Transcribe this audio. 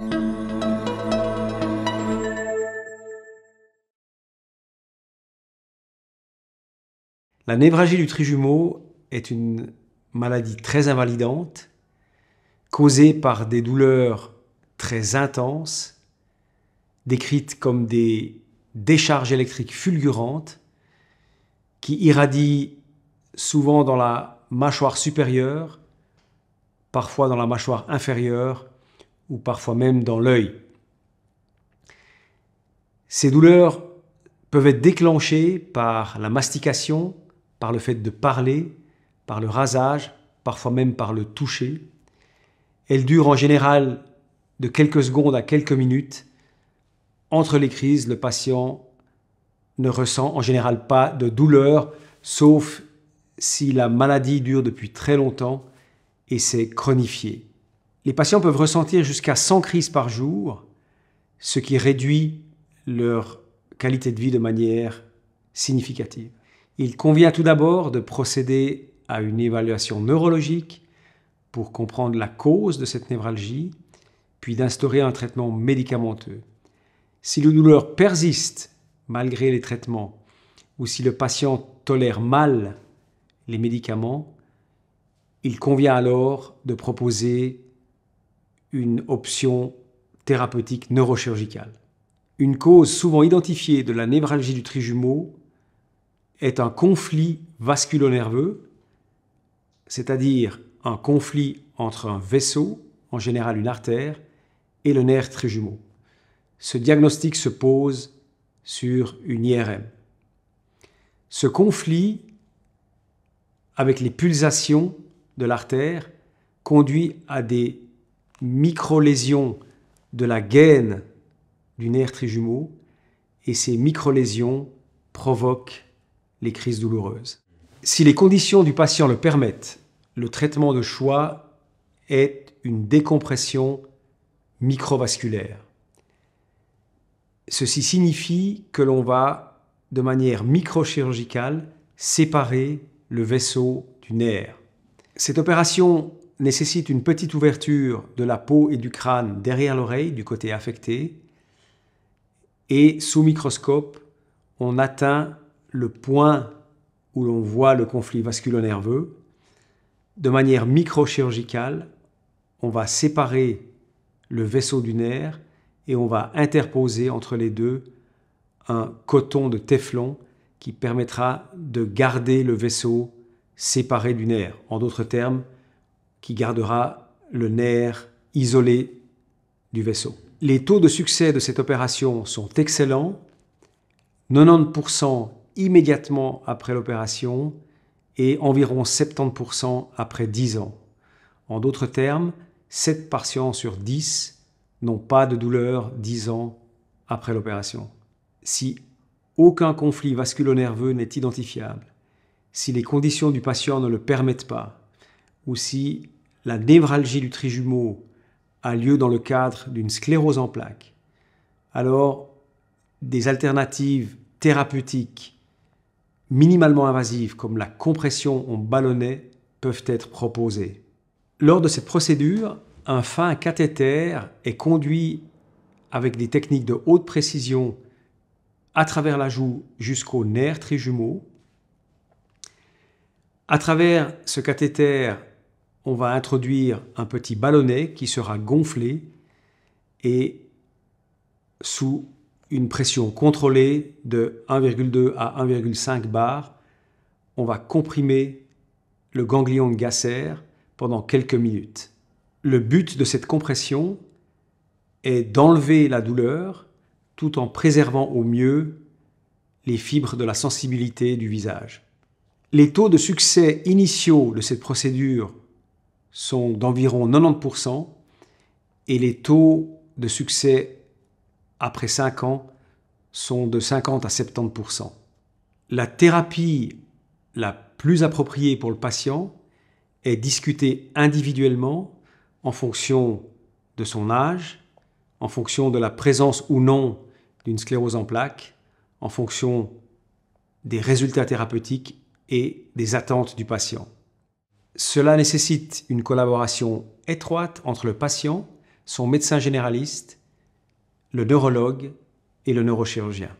La névralgie du trijumeau est une maladie très invalidante, causée par des douleurs très intenses, décrites comme des décharges électriques fulgurantes, qui irradient souvent dans la mâchoire supérieure, parfois dans la mâchoire inférieure ou parfois même dans l'œil. Ces douleurs peuvent être déclenchées par la mastication, par le fait de parler, par le rasage, parfois même par le toucher. Elles durent en général de quelques secondes à quelques minutes. Entre les crises, le patient ne ressent en général pas de douleur, sauf si la maladie dure depuis très longtemps et s'est chronifiée. Les patients peuvent ressentir jusqu'à 100 crises par jour, ce qui réduit leur qualité de vie de manière significative. Il convient tout d'abord de procéder à une évaluation neurologique pour comprendre la cause de cette névralgie, puis d'instaurer un traitement médicamenteux. Si les douleurs persistent malgré les traitements, ou si le patient tolère mal les médicaments, il convient alors de proposer une option thérapeutique neurochirurgicale. Une cause souvent identifiée de la névralgie du trijumeau est un conflit vasculo-nerveux, c'est-à-dire un conflit entre un vaisseau, en général une artère, et le nerf trijumeau. Ce diagnostic se pose sur une IRM. Ce conflit, avec les pulsations de l'artère, conduit à des micro-lésions de la gaine du nerf trijumeau, et ces micro-lésions provoquent les crises douloureuses. Si les conditions du patient le permettent, le traitement de choix est une décompression microvasculaire. Ceci signifie que l'on va, de manière microchirurgicale, séparer le vaisseau du nerf. Cette opération nécessite une petite ouverture de la peau et du crâne derrière l'oreille, du côté affecté, et sous microscope, on atteint le point où l'on voit le conflit vasculo-nerveux. De manière microchirurgicale, on va séparer le vaisseau du nerf et on va interposer entre les deux un coton de téflon qui permettra de garder le vaisseau séparé du nerf. En d'autres termes, qui gardera le nerf isolé du vaisseau. Les taux de succès de cette opération sont excellents, 90% immédiatement après l'opération et environ 70% après 10 ans. En d'autres termes, 7 patients sur 10 n'ont pas de douleur 10 ans après l'opération. Si aucun conflit vasculo-nerveux n'est identifiable, si les conditions du patient ne le permettent pas, ou si la névralgie du trijumeau a lieu dans le cadre d'une sclérose en plaques, alors des alternatives thérapeutiques minimalement invasives comme la compression en ballonnet peuvent être proposées. Lors de cette procédure, un fin cathéter est conduit avec des techniques de haute précision à travers la joue jusqu'au nerf trijumeau. À travers ce cathéter, on va introduire un petit ballonnet qui sera gonflé et sous une pression contrôlée de 1,2 à 1,5 bar, on va comprimer le ganglion de Gasser pendant quelques minutes. Le but de cette compression est d'enlever la douleur tout en préservant au mieux les fibres de la sensibilité du visage. Les taux de succès initiaux de cette procédure sont d'environ 90% et les taux de succès après 5 ans sont de 50 à 70%. La thérapie la plus appropriée pour le patient est discutée individuellement en fonction de son âge, en fonction de la présence ou non d'une sclérose en plaques, en fonction des résultats thérapeutiques et des attentes du patient. Cela nécessite une collaboration étroite entre le patient, son médecin généraliste, le neurologue et le neurochirurgien.